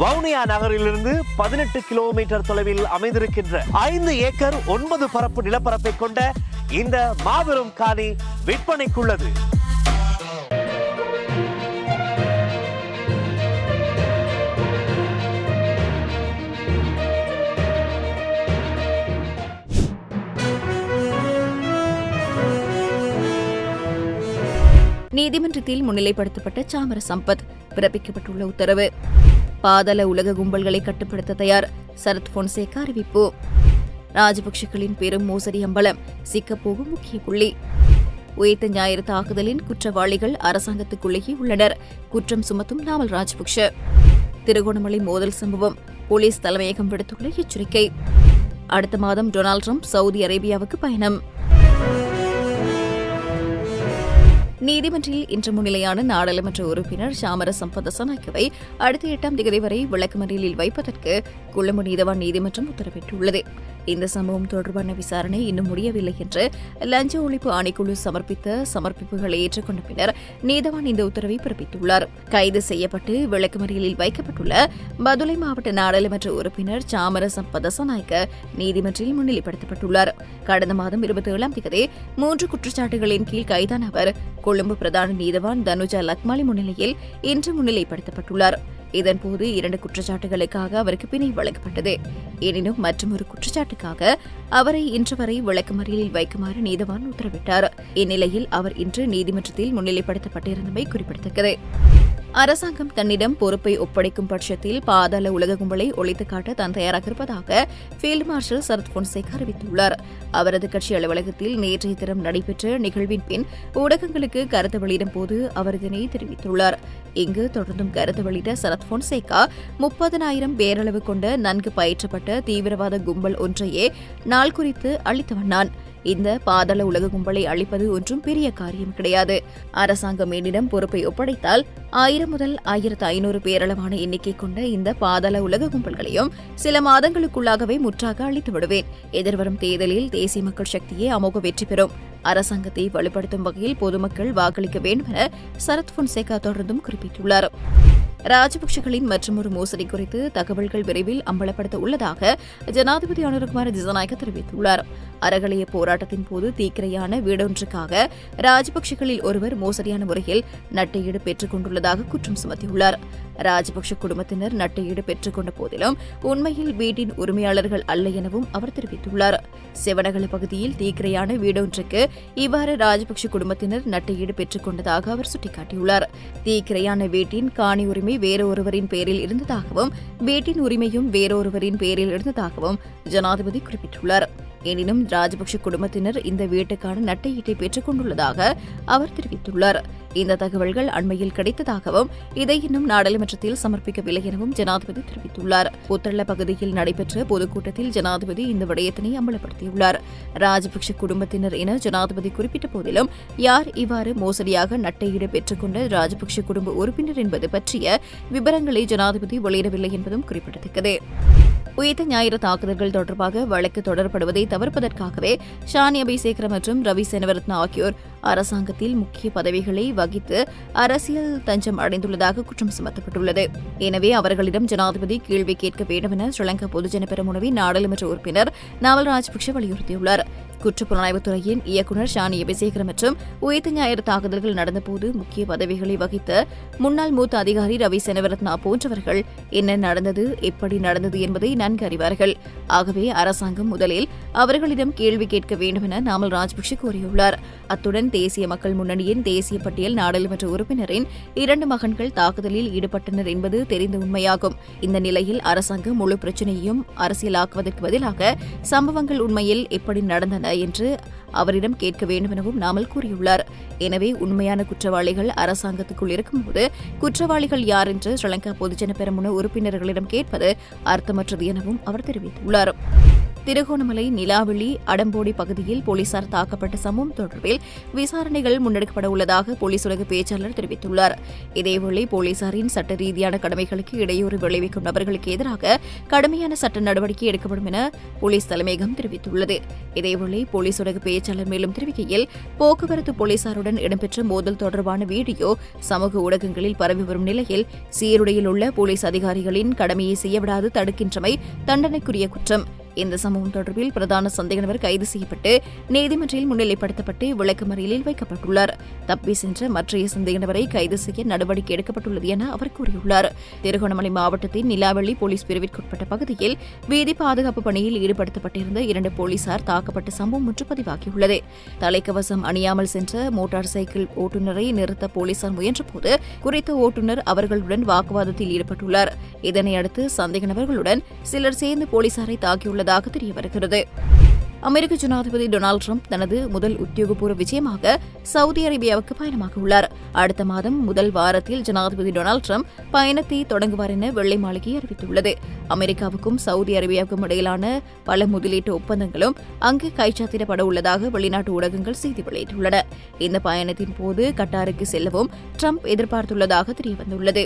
வவுனியா நகரிலிருந்து 18 கிலோமீட்டர் தொலைவில் அமைந்திருக்கின்ற 5 ஏக்கர் 9 பரப்பு நிலப்பரப்பை கொண்ட இந்த மாபெரும் காணி விற்பனைக்குள்ளது. நீதிமன்றத்தில் முன்னிலைப்படுத்தப்பட்ட சாமர சம்பத் பிறப்பிக்கப்பட்டுள்ள உத்தரவு. பாதாள உலக கும்பல்களை கட்டுப்படுத்த தயார், சரத் பொன்சேகா அறிவிப்பு. ராஜபக்சேக்களின் பெரும் மோசடி அம்பலம், சிக்கப்போகும் முக்கிய புள்ளி. உயிர்த்த ஞாயிறு தாக்குதலின் குற்றவாளிகள் அரசாங்கத்துக்குள்ளேயே உள்ளனர், குற்றம் சுமத்தும் நாமல் ராஜபக்ஷ. திருகோணமலை மோதல் சம்பவம், போலீஸ் தலைமையகம் விடுத்துள்ள எச்சரிக்கை. அடுத்த மாதம் டொனால்ட் ட்ரம்ப் சவுதி அரேபியாவுக்கு பயணம். நீதிமன்றில் இன்று முன்னிலையான நாடாளுமன்ற உறுப்பினர் சாமர சம்பத் தசாநாயக்கவை அடுத்த 8ஆம் தேதி வரை விளக்கமறியலில் வைப்பதற்கு கொழும்பு நீதவான் நீதிமன்றம் உத்தரவிட்டுள்ளது. இந்த சம்பவம் தொடர்பான விசாரணை இன்னும் முடியவில்லை என்று லஞ்ச ஒழிப்பு ஆணைக்குழு சமர்ப்பித்த சமர்ப்பிப்புகளை ஏற்றுக்கொண்ட பின்னர் நீதவான் இந்த உத்தரவை பிறப்பித்துள்ளார். கைது செய்யப்பட்டு விளக்கமறியலில் வைக்கப்பட்டுள்ள பதுளை மாவட்ட நாடாளுமன்ற உறுப்பினர் சாமர சம்பத் தசாநாயக்க நீதிமன்றில் முன்னிலைப்படுத்தப்பட்டுள்ளார். கடந்த மாதம் 27ஆம் தேதி 3 குற்றச்சாட்டுகளின் கீழ் கைதான அவர் கொழும்பு பிரதான நீதவான் தனுஜா லக்மாலி முன்னிலையில் இன்று முன்னிலைப்படுத்தப்பட்டுள்ளார். இதன்போது 2 குற்றச்சாட்டுகளுக்காக அவருக்கு பிணை வழங்கப்பட்டது. எனினும் மற்றொரு குற்றச்சாட்டுக்காக அவரை இன்று வரை விளக்கமறியலில் வைக்குமாறு நீதவான் உத்தரவிட்டார். இந்நிலையில் அவர் இன்று நீதிமன்றத்தில் முன்னிலைப்படுத்தப்பட்டிருந்தமை குறிப்பிடத்தக்கது. அரசாங்கம் தன்னிடம் பொறுப்பை ஒப்படைக்கும் பட்சத்தில் பாதாள உலக கும்பலை ஒழித்து காட்ட தான் தயாராக இருப்பதாக ஃபீல்டு மார்ஷல் சரத் பொன்சேகா அறிவித்துள்ளார். அவரது கட்சி அலுவலகத்தில் நேற்றைய தினம் நடைபெற்ற நிகழ்வின் பின் ஊடகங்களுக்கு கருத்து வெளியிடும் போது அவர் இதனை தெரிவித்துள்ளார். இங்கு தொடர்ந்தும் கருத்து வெளியிட்ட சரத் பொன்சேகா 30,000 பேரளவு கொண்ட நன்கு பயிற்றப்பட்ட தீவிரவாத கும்பல் ஒன்றையே நாள் குறித்து அளித்தவன். இந்த பாதாள உலக கும்பலை அழிப்பது ஒன்றும் பெரிய காரியம் கிடையாது. அரசாங்கம் என்னிடம் பொறுப்பை ஒப்படைத்தால் 1000 முதல் 1500 பேரளவான எண்ணிக்கை கொண்ட இந்த பாதாள உலக கும்பல்களையும் சில மாதங்களுக்குள்ளாகவே முற்றாக அழித்து விடுவேன். எதிர்வரும் தேர்தலில் தேசிய மக்கள் சக்தியே அமோக வெற்றி பெறும். அரசாங்கத்தை வலுப்படுத்தும் வகையில் பொதுமக்கள் வாக்களிக்க வேண்டும் என சரத் பொன்சேகா தொடர்ந்தும் குறிப்பிட்டுள்ளார். ராஜபக்சேக்களின் மற்றொரு மோசடி குறித்து தகவல்கள் விரைவில் அம்பலப்படுத்த உள்ளதாக ஜனாதிபதி அனுரகுமார திசாநாயக்க தெரிவித்துள்ளார். அறகலைய போராட்டத்தின் போது தீக்கிரையான வீடொன்றுக்காக ராஜபக்சேக்களில் ஒருவர் மோசடியான முறையில் நட்டையீடு பெற்றுக் கொண்டுள்ளதாக குற்றம் சுமத்தியுள்ளார். ராஜபக்ஷ குடும்பத்தினர் நட்டையீடு பெற்றுக் கொண்ட போதிலும் உண்மையில் வீட்டின் உரிமையாளர்கள் அல்ல எனவும் அவர் தெரிவித்துள்ளார். செவனகல பகுதியில் தீக்கிரையான வீடொன்றுக்கு இவ்வாறு ராஜபக்ஷ குடும்பத்தினர் நட்டையீடு பெற்றுக் கொண்டதாக அவர் சுட்டிக்காட்டியுள்ளார். தீக்கிரையான வீட்டின் காணி உரிமை வேறொருவரின் பேரில் இருந்ததாகவும் வீட்டின் உரிமையும் வேறொருவரின் பேரில் இருந்ததாகவும் ஜனாதிபதி குறிப்பிட்டுள்ளார். எனினும் ராஜபக்ஷ குடும்பத்தினர் இந்த வீட்டுக்கான நட்டையீட்டை பெற்றுக் கொண்டுள்ளதாக அவர் தெரிவித்துள்ளார். இந்த தகவல்கள் அண்மையில் கிடைத்ததாகவும் இதை இன்னும் நாடாளுமன்றத்தில் சமர்ப்பிக்கவில்லை எனவும் ஜனாதிபதி தெரிவித்துள்ளார். புத்தள பகுதியில் நடைபெற்ற பொதுக்கூட்டத்தில் ஜனாதிபதி இந்த விடயத்தினை அம்பலப்படுத்தியுள்ளார். ராஜபக்ஷ குடும்பத்தினர் என ஜனாதிபதி குறிப்பிட்ட போதிலும் யார் இவ்வாறு மோசடியாக நட்டையீடு பெற்றுக் கொண்ட ராஜபக்ஷ குடும்ப உறுப்பினர் என்பது பற்றிய விவரங்களை ஜனாதிபதி வெளியிடவில்லை என்பதும் குறிப்பிடத்தக்கது. உயிர்த்த ஞாயிறு தாக்குதல்கள் தொடர்பாக வழக்கு தொடரப்படுவதை தவிர்ப்பதற்காகவே ஷானி அபிஷேகர் மற்றும் ரவி செனவரத்ன ஆகியோர் அரசாங்கத்தில் முக்கிய பதவிகளை வகித்து அரசியல் தஞ்சம் அடைந்துள்ளதாக குற்றம் சுமத்தப்பட்டுள்ளது. எனவே அவர்களிடம் ஜனாதிபதி கேள்வி கேட்க வேண்டும் என ஸ்ரீலங்கா பொதுஜன பெரமுனவின் நாடாளுமன்ற உறுப்பினர் நாமல் ராஜபக்ஷ வலியுறுத்தியுள்ளார். குற்றப்புலனாய்வுத்துறையின் இயக்குநர் ஷானி அபிஷேகர் மற்றும் உயிர்த்த ஞாயிறு தாக்குதல்கள் நடந்தபோது முக்கிய பதவிகளை வகித்த முன்னாள் மூத்த அதிகாரி ரவி செனவரத்னா போன்றவர்கள் என்ன நடந்தது, எப்படி நடந்தது என்பதை நன்கு அறிவார்கள். ஆகவே அரசாங்கம் முதலில் அவர்களிடம் கேள்வி கேட்க வேண்டும் என நாமல் ராஜபக்ஷ கூறியுள்ளார். அத்துடன் தேசிய மக்கள் முன்னணியின் தேசிய பட்டியல் நாடாளுமன்ற உறுப்பினரின் 2 மகன்கள் தாக்குதலில் ஈடுபட்டனர் என்பது தெரிந்த உண்மையாகும். இந்த நிலையில் அரசாங்கம் முழு பிரச்சினையையும் அரசியலாக்குவதற்கு பதிலாக சம்பவங்கள் உண்மையில் எப்படி நடந்தன என்று அவரிடம் கேட்க வேண்டும் எனவும் நாமல் கூறியுள்ளார். எனவே உண்மையான குற்றவாளிகள் அரசாங்கத்துக்குள் இருக்கும்போது குற்றவாளிகள் யார் என்று ஸ்ரீலங்கா பொதுஜன பெரமுன உறுப்பினர்களிடம் கேட்பது அர்த்தமற்றது எனவும் அவர் தெரிவித்துள்ளார். திருகோணமலை நிலாவெளி அடம்போடி பகுதியில் போலீசார் தாக்கப்பட்ட சம்பவம் தொடர்பில் விசாரணைகள் முன்னெடுக்கப்பட உள்ளதாக போலீஸ் ஊடக பேச்சாளர் தெரிவித்துள்ளார். இதேவேளை போலீசாரின் சட்ட ரீதியான கடமைகளுக்கு இடையூறு விளைவிக்கும் நபர்களுக்கு எதிராக கடுமையான சட்ட நடவடிக்கை எடுக்கப்படும் என போலீஸ் தலைமையகம் தெரிவித்துள்ளது. இதேவேளை போலீஸ் ஊடக பேச்சாளர் மேலும் தெரிவிக்கையில், போக்குவரத்து போலீசாருடன் இடம்பெற்ற மோதல் தொடர்பான வீடியோ சமூக ஊடகங்களில் பரவி வரும் நிலையில் சீருடையில் உள்ள போலீஸ் அதிகாரிகளின் கடமையை செய்யவிடாது தடுக்கின்றமை தண்டனைக்குரிய குற்றம். இந்த சம்பவம் தொடர்பில் பிரதான சந்தேக நபர் கைது செய்யப்பட்டு நீதிமன்றில் முன்னிலைப்படுத்தப்பட்டு விளக்கமறியலில் வைக்கப்பட்டுள்ளார். தப்பி சென்ற மற்றைய சந்தேக நபரை கைது செய்ய நடவடிக்கை எடுக்கப்பட்டுள்ளது என அவர் கூறியுள்ளார். திருகோணமலை மாவட்டத்தின் நிலாவெளி போலீஸ் பிரிவிற்குட்பட்ட பகுதியில் வீதி பாதுகாப்பு பணியில் ஈடுபடுத்தப்பட்டிருந்த 2 போலீசார் தாக்கப்பட்ட சம்பவம் ஒன்று பதிவாகியுள்ளது. தலைக்கவசம் அணியாமல் சென்ற மோட்டார் சைக்கிள் ஓட்டுநரை நிறுத்த போலீசார் முயன்றபோது குறித்த ஓட்டுநர் அவர்களுடன் வாக்குவாதத்தில் ஈடுபட்டுள்ளார். இதனையடுத்து சந்தேக நபர்களுடன் சிலர் சேர்ந்து போலீசாரை தாக்கியுள்ளதாக தெரியவருகிறது. அமெரிக்க ஜனாதிபதி டொனால்டு டிரம்ப் தனது முதல் உத்தியோகபூர்வ விஜயமாக சவுதி அரேபியாவுக்கு பயணமாக உள்ளார். அடுத்த மாதம் முதல் வாரத்தில் ஜனாதிபதி டொனால்டு டிரம்ப் பயணத்தை தொடங்குவார் என வெள்ளை மாளிகை அறிவித்துள்ளது. அமெரிக்காவுக்கும் சவுதி அரேபியாவுக்கும் இடையிலான பல முதலீட்டு ஒப்பந்தங்களும் அங்கு கைச்சாத்திடப்பட உள்ளதாக வெளிநாட்டு ஊடகங்கள் செய்தி வெளியிட்டுள்ளன. இந்த பயணத்தின் போது கட்டாருக்கு செல்லவும் டிரம்ப் எதிர்பார்த்துள்ளதாக தெரியவந்துள்ளது.